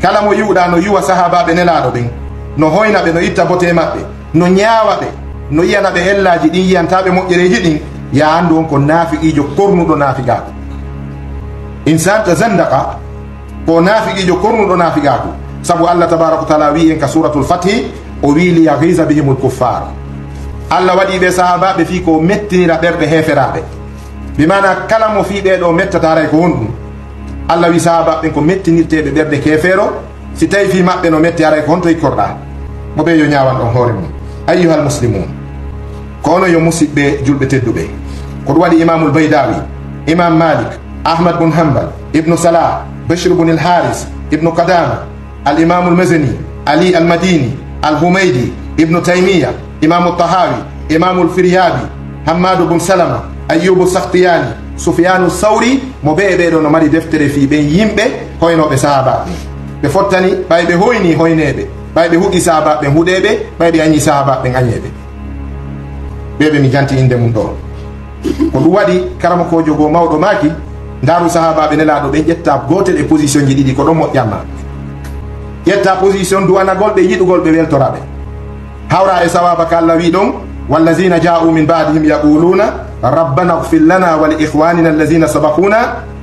kala mo yuuɗa no yuwa sahabaɓe nelaɗo ɓen, no hoyna ɓe, no itta bote maɓɓe, no ñaawa ɓe, no yiyana ɓe hellaji ɗin, yiyantaɓe moƴƴereji ɗin, ya andu on ko naafiqijo kornuɗo naafiqaku. insan ta zandaka ko naafiqijo kornuɗo naafiqaku. sabu Allah tabaraka wa taala wi en ka suratul fathi o wi li yaghiza bihimul kuffar. Allah waɗi ɓe sahabaɓe fi ko mettinira ɓerɗe heferaɓe, bimana kala mo fi ɓeɗo mettataray ko honɗum. Allah wi sahabaɓe ko mettinirteɓe ɓerɗe kefeero, si tawi fi maɓɓe no metti aray ko honto ikkorɗa, mo ɓe yo ñawan ɗon hoore mum. ayyuhal muslimun, ko ono yo musidɓe julɓe tedduɓe, ko ɗum waɗi imamul baydawi, imam malik, ahmad bun hanbal, ibnu salah, bashir bun al haris, ibnu qadama, al imamul mazani, ali al madini, al humaydi, ibnu taymiya, imamu tahawi, imamul firyabi, hammadu bun salama, ayyubu sakhtiyani, sufyanu sawri, mo ɓe ɓeɗo no mari deftere fi ɓen yimɓe hoynoɓe sahabaɓe. ɓe fottani ɓay ɓe hoyni hoyneɓe, ɓay ɓe huɗi sahabaɓe huɗeɓe, ɓay ɓe añi sahabaɓe añeɓe. ɓeɓe mi janti inde mum ɗo. ko ɗum waɗi karama ko jogo mawɗo maki ndaru sahabaɓe nelaɗo ɓe ƴetta gotel e position ji ɗiɗi ko ɗon moƴƴatma. ƴetta position duwanagol ɓe yiɗugol ɓe weltoraɓe, hawra e sawaba ka Allah wi ɗon wallazina ja'u min ba'dihim yaquluna rabbana ighfir lana wa li ikhwanina allazina sabaquna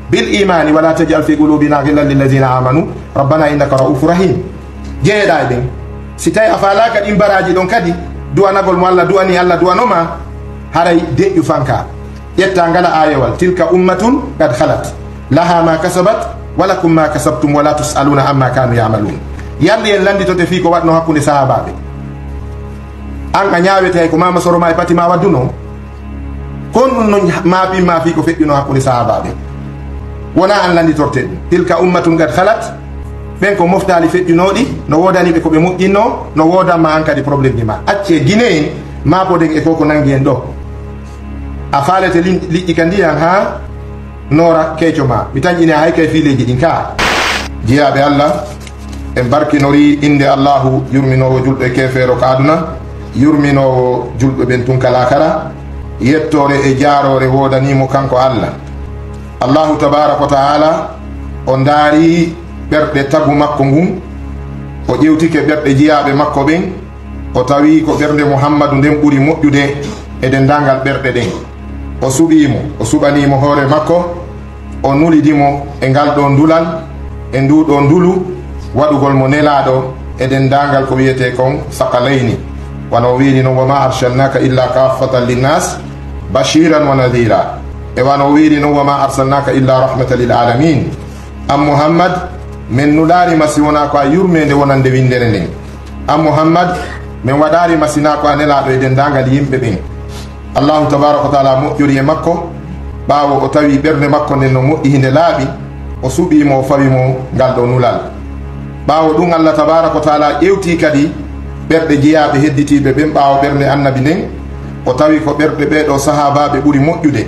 bil imani wa la taj'al fi qulubina ghillan lil ladzina amanu rabbana innaka ra'ufur rahim. jeeɗa e ɓen, si tawi a falaka ɗin baraji ɗon kadi duwanagol mo Allah duwani Allah duwanoma, haray deƴƴu fanka. ƴetta ngala ayewal tilka ummatun qad khalat laha ma kasabat wa lakum ma kasabtum wa la tus'aluna amma kanu ya'malun. yalli en landitote fi ko watno hakkunde sahabaɓe. an a ñawete ko mama soroma e pati ma wadduno, kon ɗum no maɓimma fi ko feƴƴuno hakkunde sahabaɓe, wona an landitorte ɗum. tilka ummatun qad khalat, ɓen ko moftali feƴƴunoɗi, no wodaniɓe koɓe moƴƴinno, no wodanma an kadi probléme ji ma. acce guine en mapoden e koko nangi en ɗo, a falete liƴƴi ka ndiyan ha nora keeco ma, mi tañƴine hay kay fileji ɗin ka. jiyaɓe Allah, en barkinori inde Allahu yurminowo julɓe kefeero ka aduna, yurminowo julɓe ɓen tun kala kara, yettore e jarore wodanimo kanko Allah. Allahu tabaraka wa taala o ndaari ɓerɗe tagu makko ngun, o ƴewtike ɓerɗe jiyaɓe makko ɓen, o tawi ko ɓernde Muhammadu nden ɓuri moƴƴude e dendangal ɓerɗe ɗen. o suɓimo, o suɓanimo hoore makko, o nulidimo e ngal ɗo ndulal, e nduɗo ndulu waɗugol mo nelaɗo e dendangal ko wiyete kon saqalayni. wano wini noon wama arsalnaka illa kaffatan linnas bashiran wa nadira, e wano wini noon wama arsalnaka illa rahmatan lil alamin. an Muhammad min nularima si wona ko a yurmede wonande windere nden. an Muhammad min waɗarima sina ko a nelaɗo e dendagal yimɓe ɓen. Allahu tabaraka wa taala moƴƴori e makko, ɓawo o tawi ɓernde makko nden no moƴƴi hinde laaɓi, o suɓimo, o fawimo ngal ɗo nulal. ɓawo ɗum Allah tabaraka wa taala ƴewti kadi ɓerɗe jeeyaɓe hedditiɓe ɓen ɓawo ɓernde annabi nden, o tawi ko ɓerɗe ɓeɗo sahabaɓe ɓuuri moƴƴude,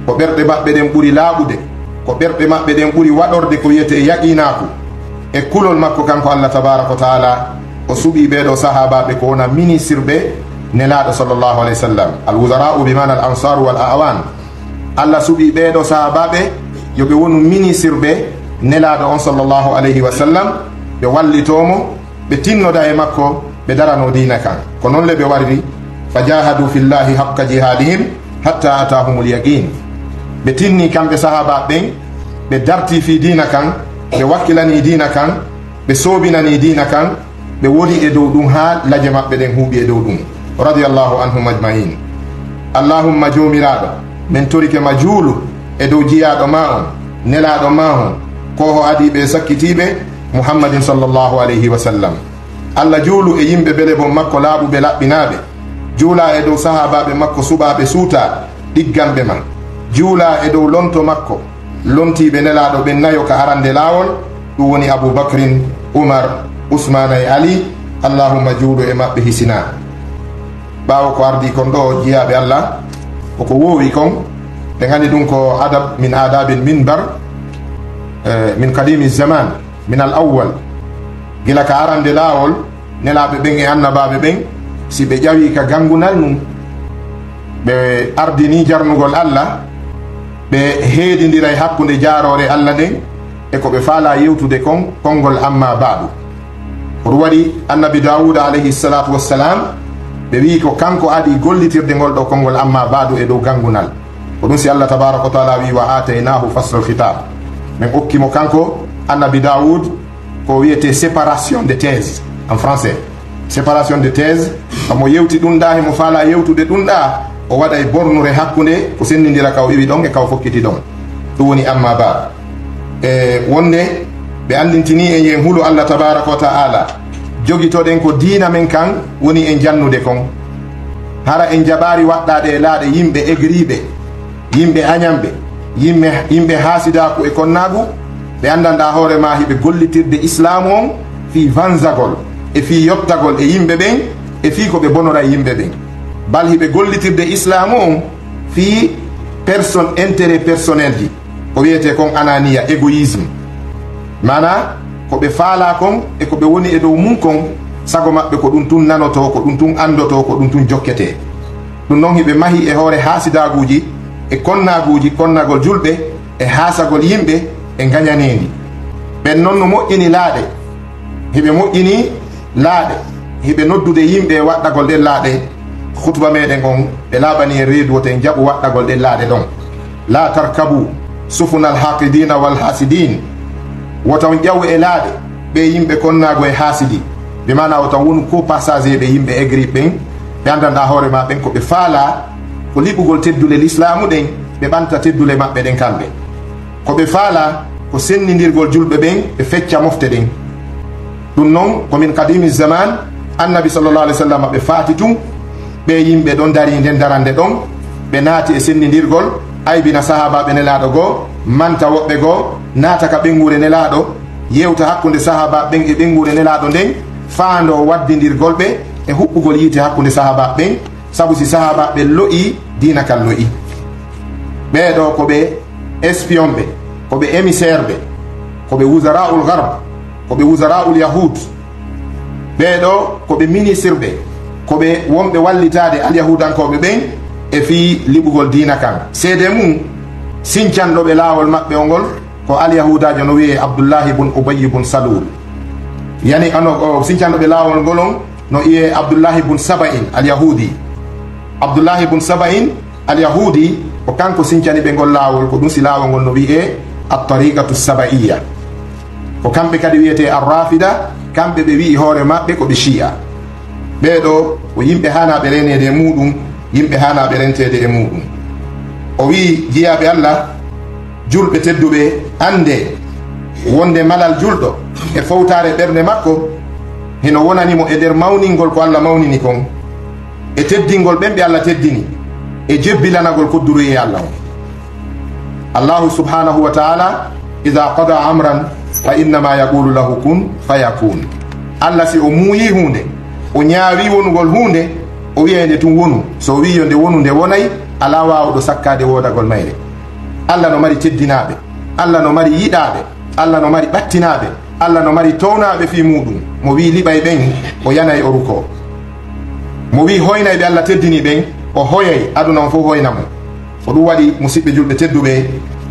ko ɓerɗe maɓɓe ɗen ɓuuri laaɓude, ko ɓerɗe maɓɓe ɗen ɓuuri waɗorde ko wiyete yaqinaku e kulol makko kanko Allah tabaraka wa taala. o suɓi ɓeɗo sahabaɓe ko wona ministre ɓe nelaɗo sallllahu alayhi wa sallam, al wuzara'u bimana al ansar wal awan. Allah suɓi ɓeɗo sahabaɓe yoɓe wonu ministre ɓe nelaɗo on sallllahu alayhi wa sallam, ɓe wallitomo, ɓe tinnoda e makko, ɓe darano dina kan. ko noon le ɓe warri fa jahadu fillahi haqqa jihadihim hatta atahumul yaqin. ɓe tinni kamɓe sahabaɓe ɓen, ɓe darti fi dina kan, ɓe wakkilani dina kan, ɓe soobinani dina kan, ɓe woni e dow ɗum ha laje maɓɓe ɗen huuɓi e dow ɗum. radiyallahu anhum ajmain. allahumma jomiraɗo, min torike ma juulu e dow jiyaɗo ma on, nelaɗo ma on, ko ho adi ɓe sakkitiɓe muhammadin sallllahu alayhi wa sallam. Allah juulu e yimɓe bele bon makko laaɓuɓe laɓɓinaɓe, juula e dow sahabaɓe makko suɓaɓe suuta ɗigganɓe man, juula e dow lonto makko lontiɓe nelaɗo ɓen nayo ka arande lawol, ɗum woni aboubacrin, oumar, ousmana e ali. allahumma juuɗo e maɓɓe hisina. ɓawo ko ardi kon ɗo jiyaɓe Allah, koko wowi kon ɓe gandi ɗum ko adab min adabil minbar min kadimi zaman min al awwal, gila ka arande lawol nelaɓe ɓen e annabaɓe ɓen, si ɓe ƴawi ka gangunal mum, ɓe ardini jarnugol Allah, ɓe heedidira e hakkude jarore Allah nden, e ko ɓe faala yewtude kon konngol amma ba'du. ko ɗum waɗi annabi dawuda alayhi salatu wassalam ɓe wi ko kanko adi gollitirde ngol ɗo konngol amma ba'du e dow gangunal. ko ɗum si Allah tabaraka wa taala wi wa ataynahu fasl khitab, min okkimo kanko annabi Daoud ko wiyete séparation de thèse en français. séparation de thèse kamo yewti ɗum ɗa hemo faala yewtude ɗum ɗa o waɗa e bornure hakkude ko sennidira kaw iwi ɗon e kaw fokkiti ɗon. ɗum woni amma ba e wonde ɓe andintini en yen hulo Allah tabaraka wa taala jogitoɗen ko diina men kan woni en jannude kon, hara en jaɓari waɗɗade e laaɗe yimɓe egriɓe, yimɓe añamɓe, yimɓe haasidaku e konnagu. ɓe andanɗa hoore ma hiɓe gollitirde islamu on fi vansagol e fi yottagol e yimɓe ɓen e fi ko ɓe bonora e yimɓe ɓen, bal hiɓe gollitirde islamu on fi personne intérêt personnel ji, ko wiyete kon anania, égoïsme, mana ko ɓe faala kon e ko ɓe woni e dow mum kon sago maɓɓe ko ɗum tun nanoto, ko ɗum tun andoto, ko ɗum tun jokkete. ɗum noon hiɓe mahi e hoore haasidaguji e konnaguji, konnagol julɓe e haasagol yimɓe e gañanendi. ɓen noon no moƴƴini laaɗe, hiɓe moƴƴini laaɗe, hiɓe noddude yimɓe waɗɗagol ɗen laaɗe. khutba meɗen on ɓe laaɓani e reedu woto en jaɓu waɗɗagol ɗen laaɗe ɗon. la tarkabu sufuna alhaqidina walhasidin, woto on ƴaw e laaɗe ɓe yimɓe konnago e haasidi, ɓe mana woto wonu ko passager ɓe yimɓe aigri ɓen ɓe andanɗa hoore ma ɓen ko ɓe faala ko liɓugol teddule l'islamu ɗen, ɓe ɓanta teddule maɓɓe ɗen kamɓe. ko ɓe faala ko sennidirgol julɓe ɓen ɓe fecca mofte ɗen. ɗum noon komin kadimi zaman annabi sallallah alih w sallam ɓe faati tun ɓe yimɓe ɗon dari nden darande ɗon ɓe naati e sennidirgol, aybina sahabaɓe nelaɗo goo, manta woɓɓe goo, naata ka ɓengure nelaɗo, yewta hakkude sahabaɓe ɓen e ɓengure nelaɗo nden, faando waddidirgol ɓe e huɓɓugol yiite hakkude sahabaɓe ɓen, sabu si sahabaɓe lo'i dina kan lo'i. ɓeeɗo ko ɓe espion ɓe, ko ɓe émissaire ɓe, ko ɓe wusara'ul garb, ko ɓe wusara'ul yahud, ɓeeɗo ko ɓe ministre ɓe, ko ɓe wonɓe wallitade alyahudankoɓe ɓen e fi liɓugol dina kan. seede mum sincanɗoɓe laawol maɓɓe o ngol ko alyahudajo no wiye abdoullahi bun ubayy bun salul, yani ano sincanɗoɓe laawol ngolon no iye abdoullahi bun saba'in alyahudi. abdoullahi bun saba'in alyahudi ko kanko sincani ɓe ngol laawol, ko ɗum si laawol ngol no wiye at-tariqatu sabaiya. ko kamɓe kadi wiyete arrafida, kamɓe ɓe wi hoore maɓɓe ko ɓe shi'a. ɓeeɗo ko yimɓe hanaɓe renede e muɗum, yimɓe hanaɓe rentede e muɗum. o wi jiyaɓe Allah julɓe tedduɓe ande wonde malal julɗo e fawtare ɓernde makko heno wonanimo e nder mawningol ko Allah mawnini kon, e teddingol ɓen ɓe Allah teddini, e jebbilanagol kodduru e Allah on. allahu subhanahu wa taala ida qada amran fa innama yaqulu lahu kun fayakun. Allah si o muuyi hunde, o ñaawi wonugol hunde, o wiya nde tun wonu, so wi yo nde wonu nde wonay, ala wawɗo sakkade wodagol mayre. Allah no mari teddinaɓe, Allah no mari yiɗaɓe, Allah no mari ɓattinaɓe, Allah no mari townaɓe fi muɗum. mo wi liɓay ɓen o yanay o ruko, mo wi hoynay ɓe Allah teddini ɓen o hoyay, aduna on fof hoyna mo. ko ɗum waɗi musidɓe julɓe tedduɓe,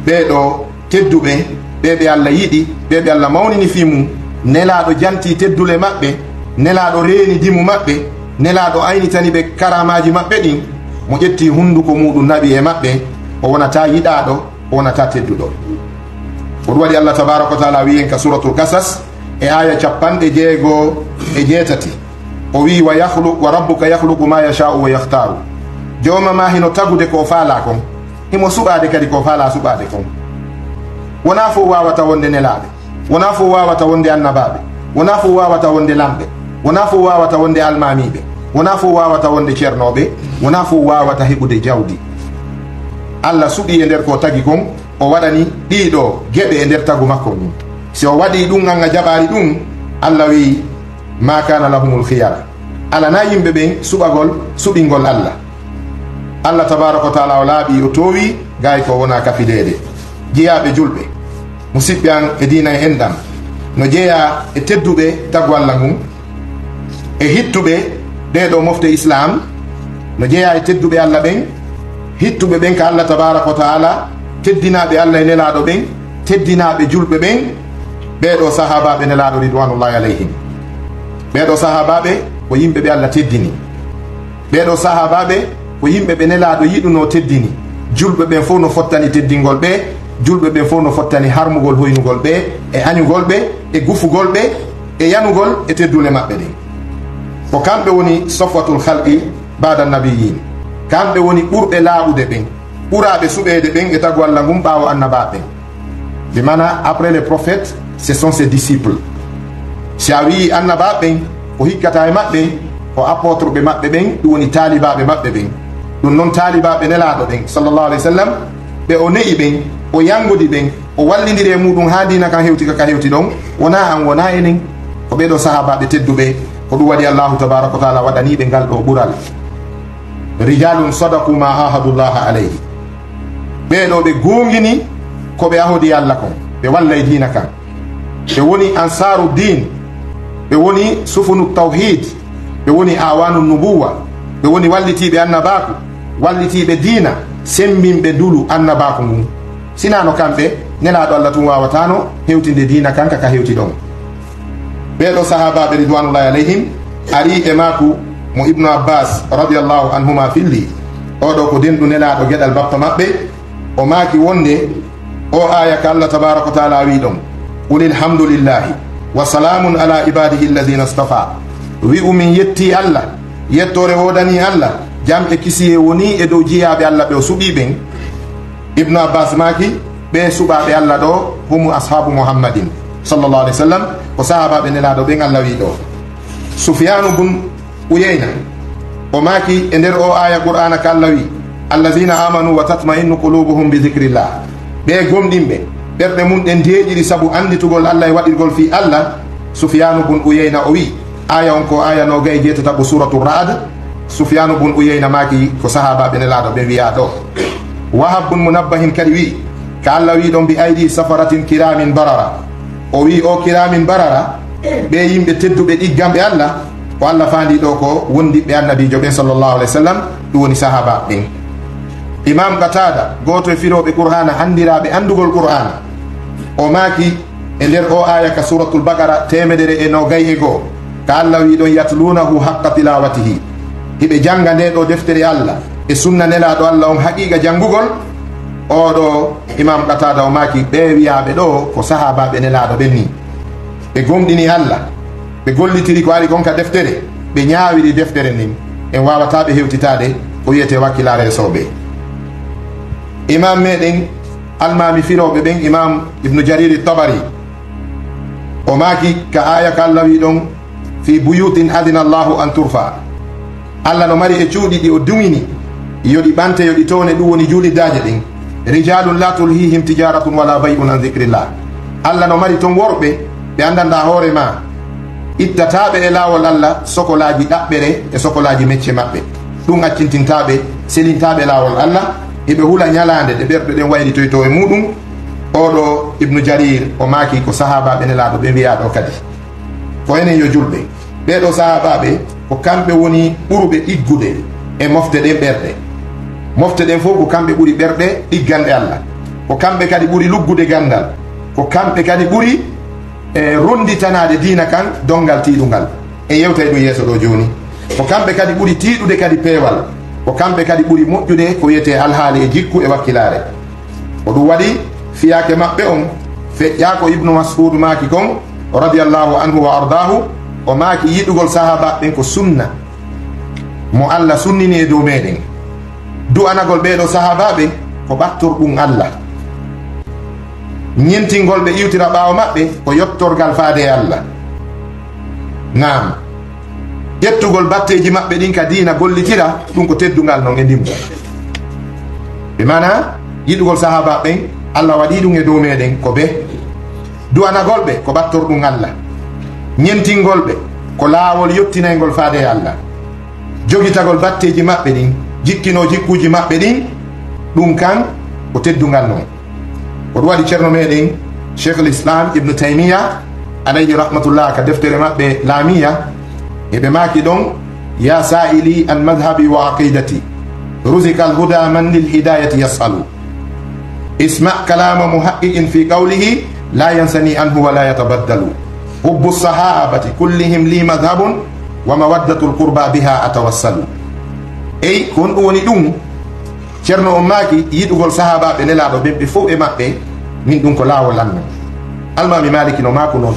ɓeɗo tedduɓe ɓeɓe Allah yiɗi, ɓeɓe Allah mawnini fi mum, nelaɗo janti teddule maɓɓe, nelaɗo reeni dimu maɓɓe, nelaɗo aynitani ɓe karamaji maɓɓe ɗin, mo ƴetti hunduko muɗum naɓi e maɓɓe, o wonata yiɗaɗo, o wonata tedduɗo. ko ɗum waɗi Allah tabaraka wa taala wi en ka suratul kasas e aya 6:7 o wi wa rabbuka yahluqu ma yasha'u wa yahtaru. joma ma hino tagude ko faala kon, himo suɓade kadi ko faala suɓade kon. wona fo wawata wonde nelaɓe, wona fo wawata wonde annabaɓe, wona fo wawata wonde lamɓe, wona fo wawata wonde almamiɓe, wona fo wawata wonde ceernoɓe, wona fo wawata heɓude jawdi. Allah suɓi e nder ko tagi kon, o waɗani ɗiɗo geɓe e nder tagu makko ɗum. si o waɗi ɗum an a jaɓari ɗum, Allah wi ma kana lahumul khiyara, ala na yimɓe ɓen suɓagol suɓingol Allah. Allah tabaraka wa taala o laaɓi o towi gay ko wona kafidede. jeeyaɓe julɓe, musidɓe an e dina e enɗam, no jeeya e tedduɓe tagu Allah ngun, e hittuɓe ɗeɗo mofte islam, no jeeya e tedduɓe Allah ɓen, hittuɓe ɓen ka Allah tabaraka wa taala, teddinaɓe Allah e nelaɗo ɓen, teddinaɓe julɓe ɓen ɓeɗo sahabaɓe nelaɗo ridwanullahi alayhim. ɓeɗo sahabaɓe ko yimɓe ɓe Allah teddini, ɓeɗo sahabaɓe ko yimɓe ɓe nelaɗo yiɗuno teddini. julɓe ɓen fof no fottani teddingol ɓe, julɓe ɓen fof no fottani harmugol hoynugol ɓe e añugol ɓe e gufugol ɓe e yanugol e teddule maɓɓe ɗin. ko kamɓe woni safwatul halqi bada nabiyin, kamɓe woni ɓurɓe laaɓude ɓen, ɓuraɓe suɓede ɓen e tagu Allah ngum ɓawo annabaɓe ɓen. de mana après les prophètes ce sont ses disciples. si a wi annabaɓe ɓen ko hikkata e maɓɓe ko apôtre ɓe maɓɓe ɓen, ɗum woni talibaɓe maɓɓe ɓen. ɗum noon talibaɓe nelaɗo ɓen sallallahu alayhi wa sallam ɓe o ne'i ɓen, o yangudi ɓen, o wallidiri e muɗum ha dina kan hewti kaka hewti ɗon. wona an wona enen, ko ɓeɗo sahabaɓe tedduɓe. ko ɗum waɗi allahu tabaraka wa taala waɗaniɓe ngal ɗo ɓural. rijalun sadaku ma ahadullaha alayhi, ɓeɗo ɓe gongini ko ɓe ahodi Allah kon, ɓe wallay dina kan, ɓe woni ansaru din, ɓe woni sufunu tawhid, ɓe woni awanu nubuwa, ɓe woni wallitiɓe annabaku, wallitiɓe dina, sembinɓe dulu annabaku ngun. sinano kamɓe nelaɗo Allah tum wawatano hewtinde dina kan kaka hewti ɗon. ɓeɗo sahabaɓe ridwanullahi alayhim ari e maku mo ibnu abbas radiallahu anhuma filli, oɗo ko denɗu nelaɗo gueɗal bappa maɓɓe, o maki wonde o aya ka Allah tabaraka wa taala wi ɗon qulil hamdulillahi wa salamun ala ibadihi alladhina istafa. wi umin yetti Allah, yettore wodani Allah, jam e kisiye woni e dow jiyaɓe Allah ɓe o suɓi ɓen. ibnu abbas maki ɓe suɓaɓe Allah ɗo humu ashabu muhammadin sallallahu alaihi wasallam, ko sahabaɓe nelaɗo ɓen Allah wi ɗo. sufyanu bun uyayna o maki e nder o aya qur'ana ka Allah wi alladhina amanu wa tatma'innu qulubuhum bi dhikrillah. ɓe gomɗinɓe ɓerɗe mum ɗe deeƴiri sabu anditugol Allah e waɗirgol fi Allah. sufyanu bun uyayna o wi, aya on ko aya no gay jeetataɓo suratu ra'd. sufyanu bun uyayna maki ko sahabaɓe nelaɗo ɓe wiya ɗo. wahab bun munabbahin kadi wi ka Allah wi ɗon bi aydi safaratin kiramin barara. o wi o kiramin barara ɓe yimɓe tedduɓe ɗiggamɓe Allah, ko Allah fandi ɗo ko wondiɓe annabijo ɓen sallallahu alayhi wa sallam, ɗum woni sahaba ɓen. imam qatada goto e firoɓe qur'ana andiraɓe andugol qur'ana, o maki e nder o aya ka suratul baqara 191 ka Allah wi ɗon yatlunahu haqqa tilawatihi, hiɓe janga nde ɗo deftere Allah e sunna nelaɗo Allah on haqiqa jangugol. oɗo imam qatada o maki ɓe wiyaɓe ɗo ko sahabaɓe nelaɗo ɓen ni, ɓe gomɗini Allah, ɓe gollitiri ko ari gonka deftere, ɓe ñawiri deftere nin, en wawataɓe hewtitade ko wiyete wakkilare soɓe. imam meɗen almami firoɓe ɓen imam ibnu jariri tabari o maki ka aya ka Allah wi ɗon fi buyutin adina Allahu an turfa. Allah no mari e cuuɗi ɗi o duwini yoɗi ɓante yoɗi towne, ɗum woni juulidaje ɗin. rijalun la tulhihim tijaratun wala bay'un an dhikrillah. Allah no mari ton worɓe ɓe andanda hoore ma ittataɓe e lawol Allah sokolaji ɗaɓɓere e sokolaji mecce maɓɓe, ɗum accintintaɓe selintaɓe lawol Allah, eɓe hula ñalande ɗe ɓerɗe ɗen wayri toyto e muɗum. oɗo ibnu jarir o maki ko sahabaɓe nelaɗo ɓe mbiya ɗo kadi ko enen yo julɓe. ɓeɗo sahabaɓe ko kamɓe woni ɓurɓe ɗiggude e mofte ɗen ɓerɗe. mofte ɗen fof ko kamɓe ɓuri ɓerɗe ɗigganɗe Allah, ko kamɓe kadi ɓuri luggude gandal, ko kamɓe kadi ɓuri ronditanade dina kan dongal tiɗugal e yewtay ɗum yeeso ɗo joni, ko kamɓe kadi ɓuri tiɗude kadi peewal, ko kamɓe kadi ɓuri moƴƴude ko wiyete alhaali e jikku e wakkilare. ko ɗum waɗi fiyake maɓɓe on feƴƴa ko ibnu mas'ud maki kon radiallahu anhu wa ardahu, o maki yiɗugol sahaba ɓen ko sunna mo Allah sunnini e dow meɗen. du'anagol ɓeɗo sahabaɓe ko ɓattorɗum Allah, ñentingol ɓe iwtira ɓawo maɓɓe ko yottorgal faade e Allah. naam, ƴettugol batteji maɓɓe ɗin ka dina gollitira, ɗum ko teddugal noon e ndimmo. ɓe mana yiɗugol sahaba ɓen Allah waɗi ɗum e dow meɗen ko ɓe. du'anagol ɓe ko ɓattorɗum Allah, ñentingol ɓe ko laawol yottinaygol faade e Allah, jogitagol batteji maɓɓe ɗin, jikkino jikkuji maɓɓe ɗin, ɗum kan ko teddugal noon. ko ɗum waɗi ceerno meɗen cheikh l'islam ibnu taymiya alayhi rahmatullah ka deftere maɓɓe laamiya eɓe maki ɗon ya sa'ili an madhabi wa aqidati rusika alhuda man lil hidayati yasalu. اسمع كلام محقق في قوله لا ينسني عنه ولا يتبدل حب الصحابة كلهم لي مذهب ومودة القربى بها أتوسل أي كون وني دوم ceerno on maaki yiɗugol sahabaɓe nelaɗo ɓen ɓe fof e maɓɓe min ɗum ko laawol lanno almami maliki no maako noon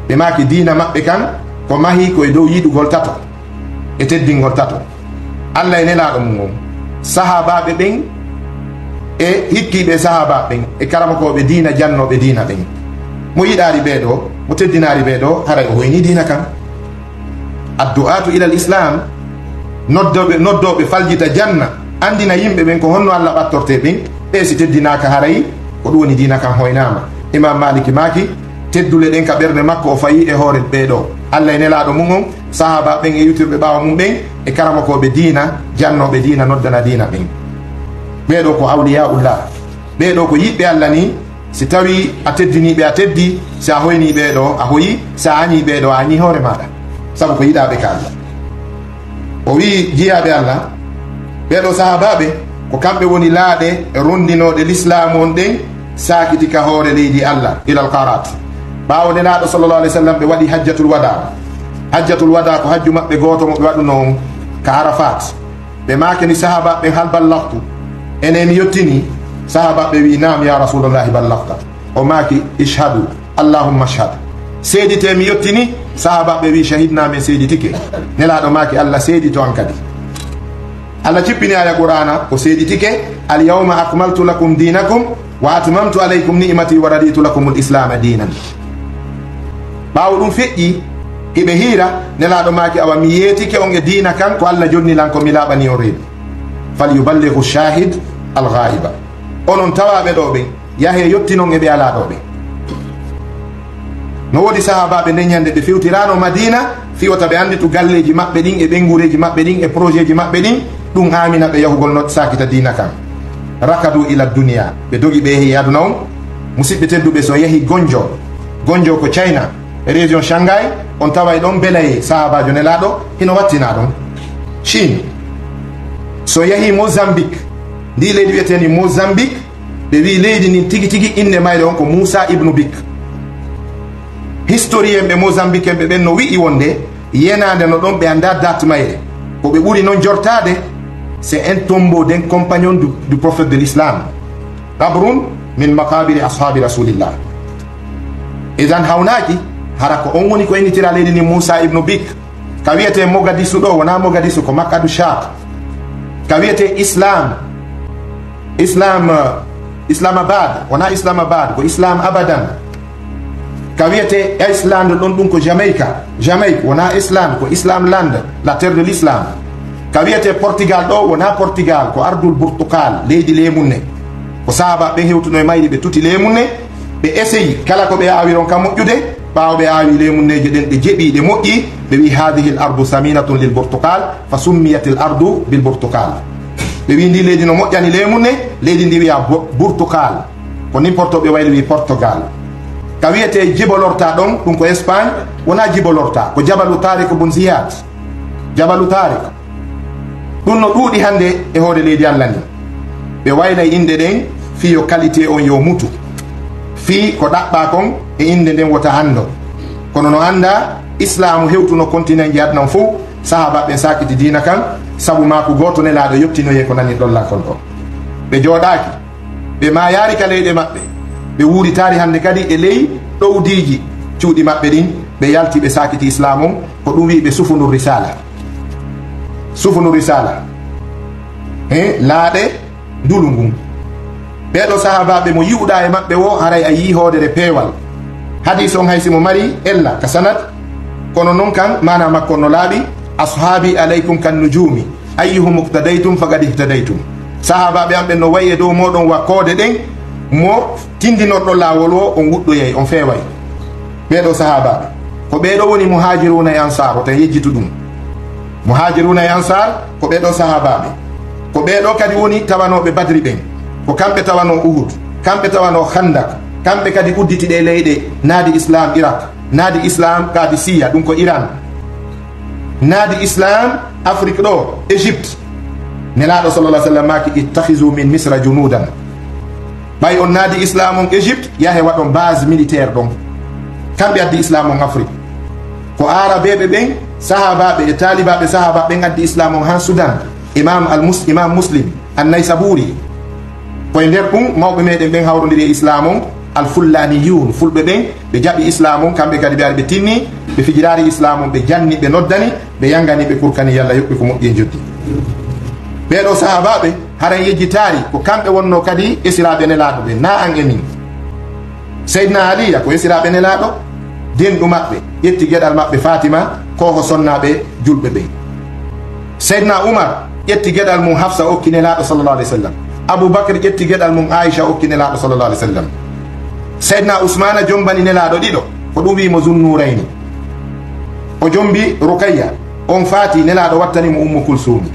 ɓe maaki diina maɓɓe kan ko mahi koye dow yiɗugol tato e teddingol tato allah e nelaɗo mum on sahabaɓe ɓen e hikkiɓe sahabaɓe ɓen e karamakoɓe diina jannoɓe diina ɓen mo yiɗari ɓeeɗo mo teddinari ɓeeɗo haray o hoyni diina kan addu'atu ila l islam noddoɓe faljita janna andina yimɓe ɓen ko honno allah ɓattorte ɓen ɓe si teddinaka haray ko ɗum woni diina kan hoynama imam maliki maaki teddule ɗen ka ɓerde makko o fayi e hoore ɓeeɗo allah e nelaɗo mum on sahaba ɓen e yutirɓe ɓawa mum ɓen e karamakoɓe diina jannoɓe diina noddana diina ɓen ɓeeɗo ko awliyaullah ɓeeɗo ko yiɓɓe allah ni si tawi a teddiniɓe a teddi si a hoyni ɓeeɗo a hoyi si a añi ɓeeɗo a añi hoore maɗa saabu ko yiɗaɓe ka allah o wi jiyaɓe allah ɓeeɗo sahabaɓe ko kamɓe woni laaɗe rondinoɗe l'islam on ɗen sakiti ka hoore leydi allah ilal qarat ɓawo nelaɗo sallallah alih w sallam ɓe waɗi hajjatul wada ko hajju maɓɓe goto mo ɓe waɗuno on ka arafat ɓe makeni sahabaɓe hal ballahtu ene mi yettini sahabaɓe wi nam ya rasulullahi ballahta o maki ishhadu allahumma ashhad seedite mi yettini sahabaɓe wi shahidna min seeditike nelaɗo maki allah seedito an kadi allah cippini aya qur'ana ko seeditike al yawma akmaltu lakum dinakum wa atmamtu alaykum ni'mati wa raditu lakum al islam dinan ɓawo ɗum feƴƴi hiɓe hiira nelaɗo maki awa mi yeetike on e diina kan ko allah jonnilan ko mi laaɓani o reedu fal yuballighu shahid al ghaiba onon tawaɓe ɗo ɓen yahe yottinon e ɓe ala ɗo ɓen no woodi sahabaɓe nden ñande ɓe fewtirano madina fiwata ɓe andi to galleji maɓɓe ɗin e ɓengureji maɓɓe ɗin e projet ji maɓɓe ɗin ɗum amina ɓe yahugol no sakita dina kan rakadu ila duniya ɓe dogi ɓe yehi aduna on musidɓe tedduɓe so yehi gonjo ko china e région shanghai on taway ɗon belaye sahabajo nelaɗo hino wattina ɗon chine so yehi mozambique ndi leydi wiyeteni mozambique ɓe wi leydi ndin tigi tigi inde mayre on ko moussa ibnu bik historien ɓe mozambique en ɓe ɓen no wi'i wonde yenade no ɗon ɓe anda date mayre ko ɓe ɓuri noon jortade c'est un tombeau d'un compagnon du prophète de l'islam qabrun min maqabiri ashabi rasulillah idan hawnaki hara ko on woni ko ennitira leydi ni moussa ibnu bik ka wiyete mogadisu ɗo wona mogadisu ko makkadu shak ka wiyete islamabad wona islamabad ko islam abadan ka wiyete Iceland ɗon ɗum ko Jamaique wona Island ko Islam land la terre de l'islam ka wiyete Portugal ɗo wona Portugal ko ardul Portugal leydi lemunne ko sahaba ɓe hewtuno e mayri ɓe tuti lemunne ɓe essayi kala ko ɓe awiron ka moƴƴude ɓawo ɓe awi lemunneje ɗen ɗe jeeɓi ɗe moƴƴi ɓe wi hadihi l ardu saminatun lil Portugal fa summiyat l ardu bil Portugal ɓe wi ndi leydi no moƴƴani lemunne leydi ndi wiya Portugal ko n'importe ɓe wayli wi Portugal ka wiyete jibolorta ɗon ɗum ko Espagne wona jibolorta ko jabalu tarik bun ziyad jabalu tarik ɗum no ɗuuɗi hande e hoore leydi allah ni ɓe waylay inde ɗen fi yo qualité on yo mutu fi ko ɗaɓɓa kon e inde nden wota hando kono no anda islamu hewtuno continent ji adnan fof sahabaɓe sakiti dina kan saabu mako goto nelaɗo yettinoye ko nani ɗollankon ɗon ɓe jooɗaki ɓe ma yaari ka leyɗe maɓɓe ɓe wuuritari hande kadi e ley ɗowdiji cuuɗi maɓɓe ɗin ɓe yalti ɓe sakiti islam on ko ɗum wi ɓe sufunu risala laaɗe ndulu ngun ɓeɗo sahabaɓe mo yiwɗa e maɓɓe o haray a yi hoodere peewal hadis on hay simo mari ella ka sanad kono noon kan mana makko no laaɓi ashabi aleykum kan nujumi ayyuhum muqtadaytum faqad ihtadaytum sahabaɓe am ɓen no wayi e dow moɗon wakkode ɗen mo tindinorɗo laawol o on wuɗɗoyay on feeway ɓeɗo sahabaɓe ko ɓeɗo woni muhajiruna e ansar o tan yejjitu ɗum muhajiruna e ansar ko ɓeɗo sahabaɓe ko ɓeɗo kadi woni tawanoɓe badri ɓen ko kamɓe tawano uhud kamɓe tawano khandak kamɓe kadi udditiɗe leyɗe naadi islam irak naadi islam kadi siya ɗum ko iran naadi islam afrique ɗo égypte nelaɗo sallallah sallam maki ittahisu min misra junudan ɓay on naadi islam on Égypte yahe waɗon base militaire ɗon, kamɓe addi islam on Afrique. ko arabeɓe ɓen sahabaɓe e talibaɓe sahaba ɓen addi islam on han Sudan. imam Muslim an-Naysaburi koye nder ɗum mawɓe meɗen ɓen hawrodiri e islam on. Al-Fullaniyun fulɓe ɓen ɓe jaɓi islam on, kamɓe kadi ɓe ari ɓe tinni ɓe fijirari islam on, ɓe janni, ɓe noddani, ɓe yangani, ɓe kurkani yalla yoɓɓi ko moƴƴi e joddi. ɓeɗo sahabaɓe haran yejjitari ko kamɓe wonno kadi esiraɓe nelaɗo ɓe, na an e min. Seydina Aliya ko esiraɓe nelaɗo, denɗu maɓɓe ƴetti gueɗal maɓɓe Fatima koho sonnaɓe julɓe ɓen. Seydina Umar ƴetti gueɗal mum Hafsa okki nelaɗo sallallahu alaihi wasallam. Aboubacre ƴetti gueɗal mum Aisha okki nelaɗo sallallahu alaihi wasallam. Seydina Ousmana jombani nelaɗo ɗiɗo ko ɗum wimo Zunnurayni, o jombi Rukayya, on faati nelaɗo wattanimo Ummu Kulsumi.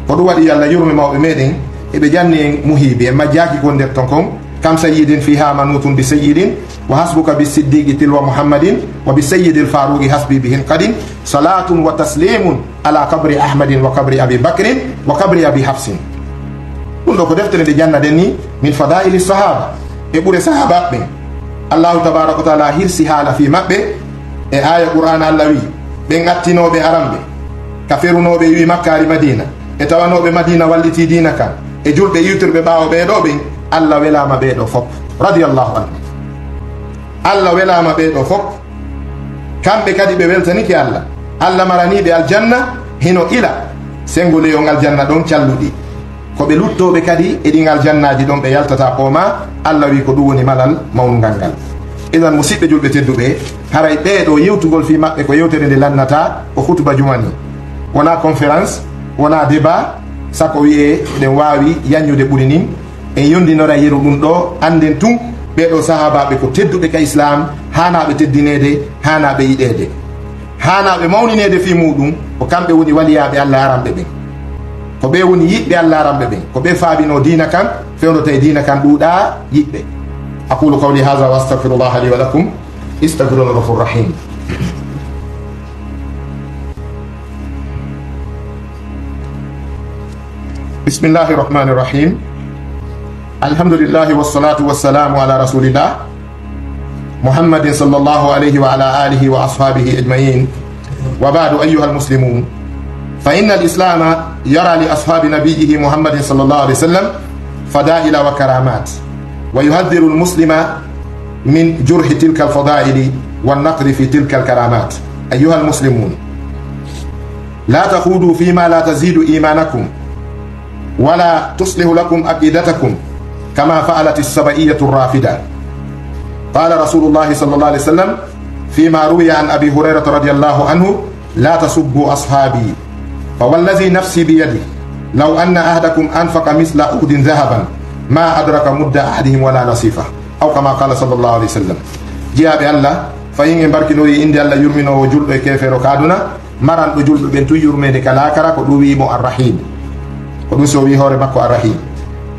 ko ɗum waɗi Allah yurmi mawɓe meɗen eɓe janni en muhibi en majjaki ko nder ton kon. kam sayyidin fiha manutun bi sayyidin wa hasbuka bi siddiqi tilwa muhammadin wa bi sayyidil faruqi hasbi bihin qadin salatun wa taslimun ala qabri ahmadin wa qabri abi bakrin wa qabri abi hafsin. ɗum ɗo ko deftere nde janna den ni min fadaili sahaba e ɓure sahaba ɓen. Allahu tabaraka wa taala hirsi haala fi maɓɓe e aya qur'an. Allah wi ɓen attinoɓe aramɓe ka ferunoɓe wi makkari madina e tawanoɓe madina walliti dina kan e julɓe iwtirɓe ɓawo ɓeɗo ɓen. Allah welama ɓeɗo fop radiyallahu anhu. Allah welama ɓeɗo fop, kamɓe kadi ɓe weltaniki Allah. Allah maraniɓe aljanna hino ila sengo leyon aljanna ɗon calluɗi, ko ɓe luttoɓe kadi e ɗin aljannaji ɗon ɓe yaltata ɓooma. Allah wi ko ɗum woni malal mawngal ngal. idan musidɓe julɓe tedduɓe, haray ɓeɗo yewtugol fi maɓɓe ko yewtere nde lannata o hutuba jumani, wona conférence, wona débat, sako wiye ɗen wawi yañude ɓuri nin. en yondinora yeru ɗum ɗo anden tun ɓeɗo sahabaɓe ko tedduɓe ka islam, hanaɓe teddinede, hanaɓe yiɗede, hanaɓe mawninede fi muɗum. ko kamɓe woni waliyaɓe Allah aramɓe ɓen, ko ɓe woni yiɓɓe Allah aramɓe ɓen, ko ɓe faabino dina kan fewno tawi dina kan ɗuuɗa yiɓɓe. aqulu qawli hadha wa astaghfirullah li wa lakum istaghfiruhu ghafurur rahim. bismillahir rahmanir rahim. alhamdulillahi wassalatu wassalamu ala rasulillah muhammadin sallallahu alayhi wa ala alihi wa ashabihi ajma'in. wa ba'du ayyuha almuslimun, fa inna al-islama yara li ashabi nabiyhi muhammadin sallallahu alayhi wa sallam fadaila wa karamat, wa yuhadhiru al-muslima min jurhi tilka al-fadaili wan naqri fi tilka al-karamat. ayyuha almuslimun, la takhudu fima la tazidu imanakum wala tuslihu lakum aqidatakum كما فعلت السبئية الرافدة. قال رسول الله صلى الله عليه وسلم فيما روي عن أبي هريرة رضي الله عنه: لا تسبوا أصحابي فوالذي نفسي بيده لو أن أحدكم أنفق مثل أحد ذهبا ما أدرك مد أحدهم ولا نصيفه، أو كما قال صلى الله عليه وسلم. جاء بالله فإن بركي نوري إندي الله يرمينو وجل كيف ركادنا مران وجل بنتو يرمي كلاكرا كدوي مو الرحيم كدو سوي هوري مكو الرحيم.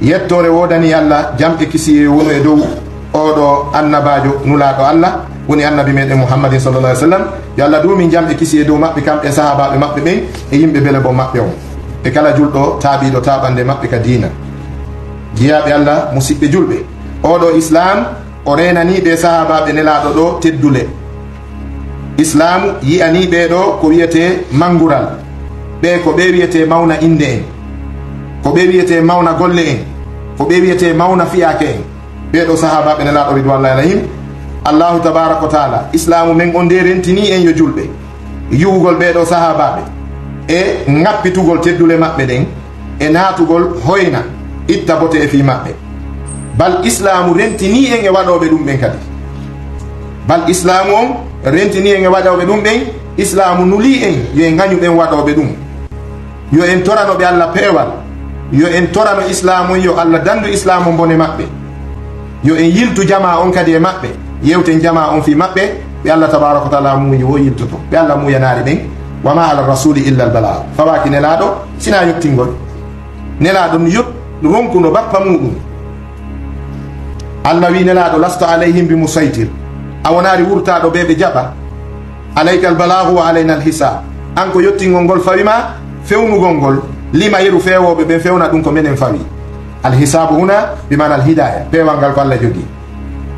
yettore wodani Allah jam e kisi wono e dow oɗo annabajo nulaɗo Allah woni annabi meɗen Muhammadin sallallahu alaihi wasallam. yo Allah dumi jam e kisi e dow maɓɓe kamɓe sahabaɓe maɓɓe ɓen e yimɓe bele bo maɓɓe on e kala julɗo taaɓiɗo taɓande maɓɓe ka dina. jiyaɓe Allah musidɓe julɓe, oɗo islam o renani ɓe sahabaɓe nelaɗo ɗo teddule. islamu yiyani ɓeɗo ko wiyete mangural, ɓe ko ɓe wiyete mawna inde en, ko ɓe wiyete mawna golle en, ko ɓe wiyete mawna fiyake en. ɓeɗo sahabaɓe nelaɗo ridwanullahi alayhim. Allahu tabaraka wa taala islamu men on nde rentini en yo julɓe yuwugol ɓeɗo sahabaɓe e ŋappitugol teddule maɓɓe ɗen e natugol hoyna itta bote e fi maɓɓe. bal islamu rentini en e waɗoɓe ɗum ɓen kadi, bal islamu on rentini en e waɗoɓe ɗum ɓen. islamu nuli en yo en gañu ɓen waɗoɓe ɗum, yo en toranoɓe Allah peewal, yo en torano islamu, yo Allah dandu islamu bone maɓɓe, yo en yiltu jama on kadi e maɓɓe, yewten jama on fi maɓɓe. ɓe Allah tabaraka wa taala muyi wo yiltoto, ɓe Allah muyanari ɓen. wa ma ala rasuli illa al bala. fawaki nelaɗo sina yettingol, nelaɗo no ronkuno bappa muɗum. Allah wi nelaɗo lasta alayhim bi musaytir, a wonari wurtaɗo ɓe ɓe jaɓa. alayka al balagu wa alayna al hisab, an ko yettingol ngol fawima fewnugol ngol lima yeru fewoɓe ɓe fewna ɗum ko menen fawi. alhisabu huna bimana alhidaya pewal ngal ko Allah jogi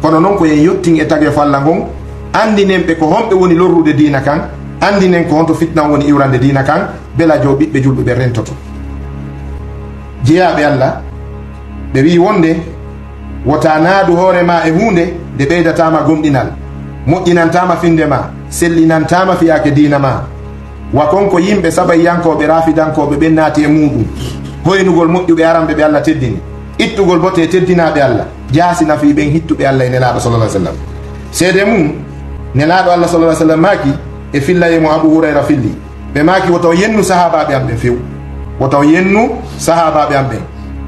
kono non ko yen yottin e tagi falla ngon andinen ɓe ko homɓe woni lorrude dina kan andinen ko honto fitna woni iwrande dina kan bela jo ɓiɓɓe julɓe ɓe rentoto jeeyaɓe Allah ɓe wi wonde wota naadu hoorema e hunde nde ɓeydatama gomɗinal moƴƴinantama finde ma sellinantama fiyake dina ma wa konko yimɓe sabayyankoɓe rafidankoɓe ɓen naati e muɗum hoynugol moƴƴuɓe aranɓe ɓe Allah teddini ittugol bote teddinaɓe Allah jaasi nafi ɓen hittuɓe Allah e nelaɗo sallallah sallam seede mum nelaɗo Allah sallallah sallam maaki e fillaye mo Abu Hurayra filli ɓe maaki wotaw yennu sahabaɓe am ɓen few wotaw yennu sahabaɓe am ɓen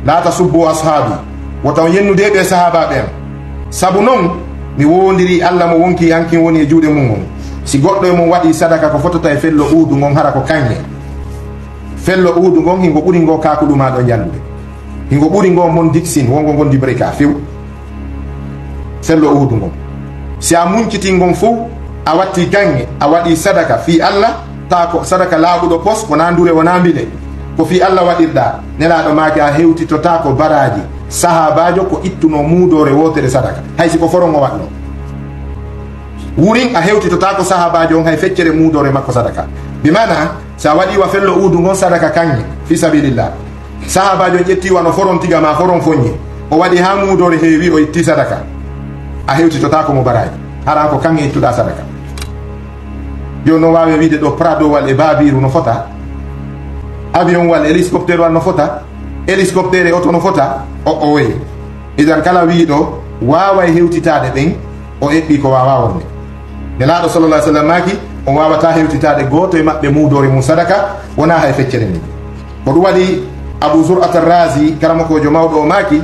la tasubbu ashabi wotaw yennudeɓe sahabaɓe am sabu noon mi wondiri Allah mo wonki hankin woni e juuɗe mum on si goɗɗo e mum waɗi sadaka ko fotota e fello uudu ngon hara ko kanŋe fello uudu ngon hingo ɓuri ngo kakuɗuma ɗo jallude hingo ɓuri ngo mon dixine wongo gondi breka few fello uudu ngon si a munciti ngon fof a watti gange a waɗi sadaka fi Allah ta ko sadaka laaɓuɗo pos wona ndure wona mbile ko fi Allah waɗirɗa nelaɗo maake a hewtitota ko baraji sahabajo ko ittuno muudore wotere sadaka haysi ko forongo watno wurin a hewtitota ko sahabajo on hay feccere muudore makko sadaka bimana sa waɗi wa fello uudu ngon sadaka kanŋe fi sabilillah sahabajo ƴetti wano foron tiga ma foron foññe o waɗi ha muudore heewi o itti sadaka a hewtitota ko mo baraji hara ko kanŋe ittuɗa sadaka joni no wawi wiide ɗo prado wal e babiru no fota avion wal hélicoptére wal no fota hélicoptére oto no fota o wey idan kala wiiɗo wawa hewtitade ɓen o eɓɓi ko wawa wonde nelaɗo sallallah sallam maki on wawata hewtitade goto e maɓɓe muudore mum sadaka wona hay feccere ni ko ɗum waɗi Abu Zur'at ar-Razi karamokojo mawɗo o maki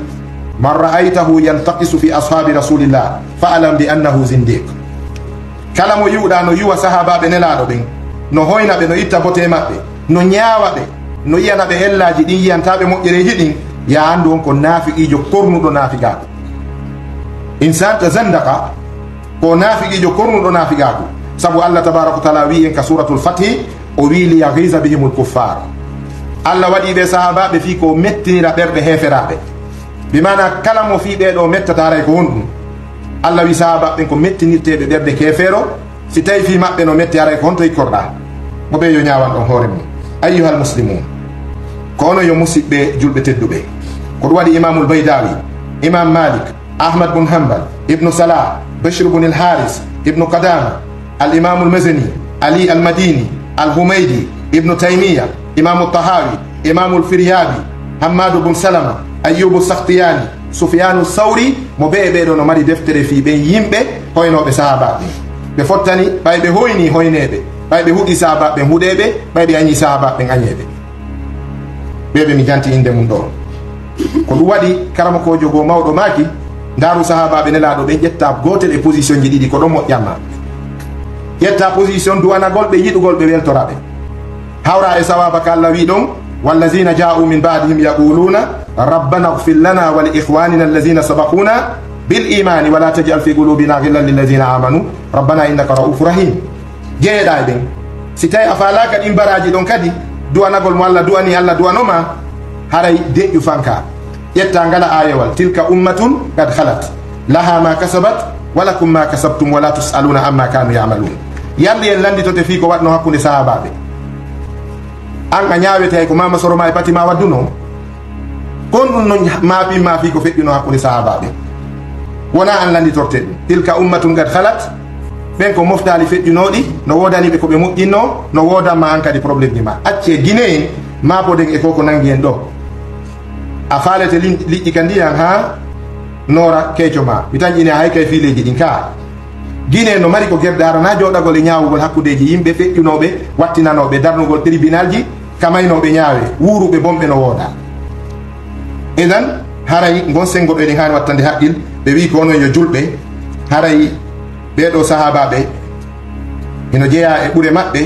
man ra'aytahu yantaqisu fi ashabi rasulillah fa'alam bi annahu zindiq kala mo yiwɗa no yiwa sahabaɓe nelaɗo ɓen no hoyna ɓe no itta bote maɓɓe no ñaawa ɓe no yiyana ɓe hellaji ɗin yiyantaɓe moƴƴereji ɗin ya andu on ko naafiqijo kornuɗo naafigaku insan ta zandaka ko naafiqijo kornuɗo naafigaku sabu Allah tabaraka wa taala wi en ka suratul fathi o wi li yaghiza bihimul kuffar Allah waɗi ɓe sahabaɓe fi ko mettinira ɓerɗe heferaɓe bimana kala mo fi ɓeɗo mettataray ko honɗum Allah wi sahabaɓe ko mettinirteɓe ɓerɗe kefero si tawi fi maɓɓe no metti aray ko honto ikkorɗa mo ɓe yo ñawan ɗon hoore mum ayyuhal muslimun ko ono yo musidɓe julɓe tedduɓe ko ɗum waɗi imamul baydawi imam malik ahmad bun hanbal ibnu salah bashir bun al haris ibnu qadama al imamul mazani ali al madini al humaydi ibnu taymiya imamu tahawi imamul firyabi hammadu bun salama ayyubu sakhtiyani sufyanu sawri mo ɓe ɓeɗo no mari deftere fi ɓen yimɓe hoynoɓe sahabaɓe ɓe fottani ɓay ɓe hoyni hoyneɓe ɓay ɓe huuɗi sahabaɓe huuɗeɓe ɓay ɓe añi sahabaɓe añeɓe ɓeɓe mi janti inde mum ɗo ko ɗum waɗi karamakojo go mawɗo maki ndaru sahabaɓe nelaɗo ɓe ƴetta gotel e position ji ɗiɗi ko ɗon moƴƴanma ƴetta position duwanagol ɓe yiɗugol ɓe weltoraɓe hawra e sawaba ka Allah wi ɗon wallazina ja'u min ba'dihim yaquluna rabbana ighfir lana wa li ikhwanina allazina sabaquna bil imani wa la taj'al fi qulubina ghillan lil ladzina amanu rabbana innaka ra'ufur rahim jeeɗa e ɓen si tawi a falaka ɗin baraji ɗon kadi duwanagol mo Allah duwani Allah duwanoma haray deƴƴu fanka ƴetta ngala ayewal tilka ummatun qad khalat laha ma kasabat wa lakum ma kasabtum wa la tusaluna amma kanu ya'malun yalli en landitote fi ko watno hakkunde sahabaɓe an a ñawete ko mama soroma e pati ma wadduno kon ɗum no maafi ko feƴƴuno hakkunde sahabaɓe wona an landitorte ɗum tilka ummatun qad khalat ɓen ko moftali feƴƴunoɗi no wodaniɓe koɓe moƴƴinno no wodanma an kadi probléme ji ma acce guine en mapoden e koko nangi en ɗo a falete liƴƴi ka ndiyan ha noora keeco ma mi tan ine hay kay fileji ɗin ka guine no mari ko guerde harana joɗagol e ñawugol hakkudeji yimɓe feƴƴunoɓe wattinanoɓe darnugol tribunal ji kamaynoɓe ñaawe wuuruɓe bomɓe no wooda enan haray gon sengo ɓe ɗen hani wattande haqqil ɓe wi ko onon yo julɓe haray ɓeɗo sahabaɓe ino jeeya e ɓuure maɓɓe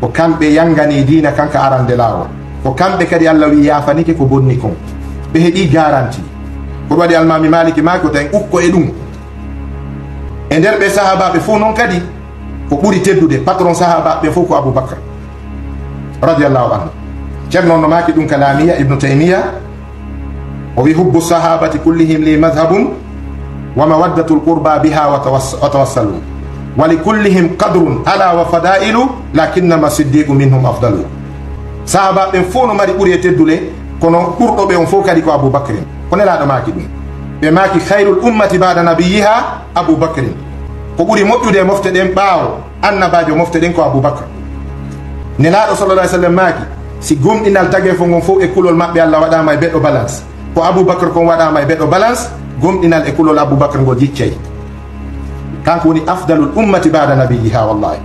ko kamɓe yangani dina kanka arande lawol ko kamɓe kadi Allah wi yafanike ko bonni kon ɓe heeɗi garanti ko ɗum waɗi almami maliki maki o tan ukko e ɗum e nder ɓe sahabaɓe fof noon kadi ko ɓuri teddude patron sahabaɓe fof ko Aboubacre radiallahu anhu ceerno no maki ɗum ka lamiya ibnu taymiya وبحب الصحابة كلهم لي مذهب ومودة القربى بها وتوصلوا ولكلهم قدر ألا وفضائل لكنما الصديق منهم أفضل صحابة ɓen fof no mari ɓuri e teddude kono ɓurɗo ɓe on fof kadi ko aboubacrin ko nelaɗo maki ɗum ɓe maki hayrul ummati bada nabiyiha aboubacrin ko ɓuri moƴƴude mofte ɗen ɓaawo annabajo mofte ɗen ko aboubacre nelaɗo sallallah alih sallam maki si gomɗinal tagge fo ngon fof e kulol maɓɓe Allah waɗama e beɗɗo balance ko aboubacre kon waɗama e beɗɗo balance gomɗinal e kulol aboubacre ngo jiccay kanko woni afdalul ummati bada nabiyiha wallahi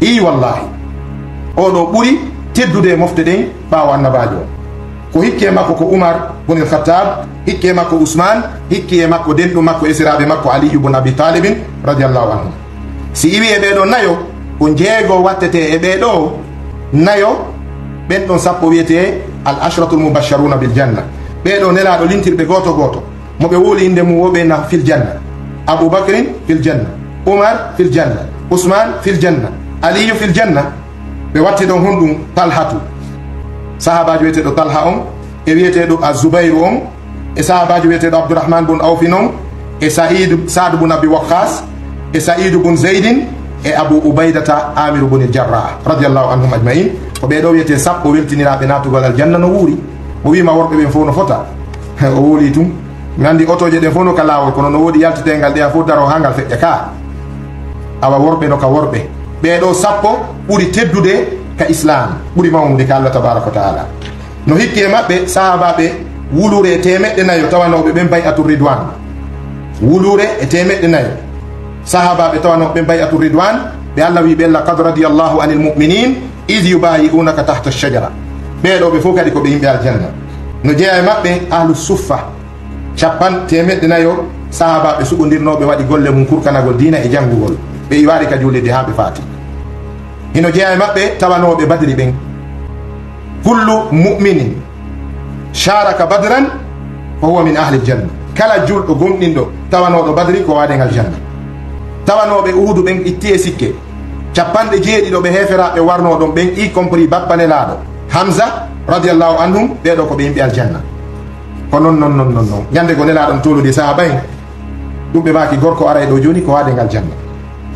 i wallahi oɗo ɓuri teddude mofte ɗen ɓaawo annabajo ko hikke makko ko Umar bun al-Khattab hikke makko Usman hikke makko denɗo makko e siraɓe makko Ali ibn Abi Talibin radiyallahu anhu si iwi e ɓeɗo nayo ko jeego wattete e ɓeɗo nayo ɓen ɗon sappo wiyete al ashratul mubashsharuna bil janna ɓeɗo nelaɗo lintirɓe goto goto moɓe woli inde mum woɓe na fil janna aboubacrin fil janna Umar fil janna Usman fil janna Aliyu fil janna ɓe watti ɗon honɗum Talhatu sahabajo wiyeteɗo Talha on e wiyeteɗo Azubairu on e sahabajo wiyeteɗo Abdourahman bun Awfin on e Saad bun Abi Waqqas e Saidu bun Zaydin e Abu Ubaidata Amiru bun Jarrah radiyallahu anhum ajmain ko ɓeɗo wiyete sappo weltiniraɓe natugol aljanna no wuuri o wima worɓe ɓen fof no fota o woli tum mi andi otoje ɗen fof no ka lawol kono no woodi yaltitengal ɗeya fof daro ha ngal feƴƴa ka awa worɓe no ka worɓe ɓeɗo sappo ɓuri teddude ka islam ɓuri mawnude ka Allah tabaraka wa taala no hikki e maɓɓe sahabaɓe wulure e temeɗɗe nayo tawanoɓe ɓen bay'atu ridwan wulure e temeɗɗe nayo sahabaɓe tawanoɓe ɓen bay'atu ridwan ɓe Allah wi ɓe laqad radiyallahu anil mu'minin id yubayi'unaka tahta ash-shajara ɓeɗo ɓe fof kadi ko ɓe yimɓe aljanna no jeeya e maɓɓe ahlu suffa capan temeɗɗe nayo sahabaɓe suɓodirnoɓe waɗi golle mum kurkanagol dina e janngugol ɓe iwari ka julide ha ɓe faati hino jeeya e maɓɓe tawanoɓe badri ɓen kullu mu'minin sharaka badran fa huwa min ahli ljanna kala julɗo gomɗinɗo tawanoɗo badri ko waɗen aljanna tawanoɓe uhudu ɓen itti e sikke capanɗe jeeɗiɗo ɓe heferaɓe warnoɗon ɓen y compris bappanelaɗo Hamza radiallahu anhum ɓeɗo ko ɓe yimɓe aljanna ko non ñande ko nelaɗon tolude sahaba en ɗum ɓe maki gorko ara e ɗo joni ko waɗen aljanna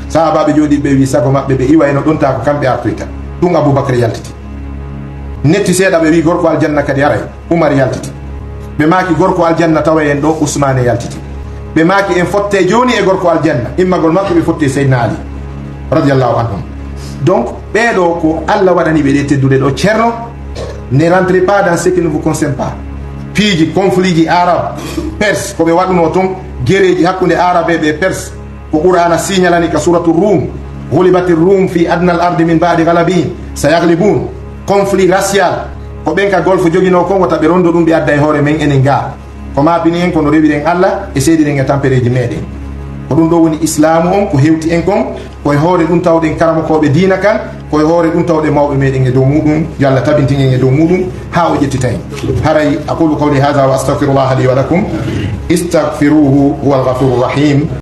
sahabaɓe jooɗi ɓe wi sago maɓɓe ɓe iwa eno ɗonta ko kamɓe artoyta ɗum aboubacre yaltiti netti seeɗa ɓe wi gorko aljanna kadi aray Umar yaltiti ɓe maki gorko aljanna tawa en ɗo Ousmane yaltiti ɓe maki en fotte joni e gorko aljanna immagol makko ɓe fotte Seydina Ali radiallahu anhum donc ɓeɗo ko Allah waɗani ɓe ɗe teddude ɗo ceerno ne rentrez pas dans ce qui ne vous concerne pas piiji conflit ji arabe perse koɓe waɗuno toon guereji hakkude arabe ɓe perse ko qur'ana signalani ka suratu rum gulibati rum fi adna al ardi min ba'di galabihim sayaglibun conflit racial ko ɓen ka golfo joguino kongo taɓe rondo ɗum ɓe adda e hoore men enen ga ko mabini en kono rewiren Allah e seediren e tampere ji meɗen ko ɗum ɗo woni islamu on ko hewti en kon koye hoore ɗum tawɗen karamokoɓe dina kan koye hoore ɗum tawɗe mawɓe meɗen e dow muɗum yo Allah tabintinen e dow muɗum ha o ƴettita en haray aqulu qawli hadha wa astaghfirullah li wa lakum istaghfiruhu huwa al ghafuru rahim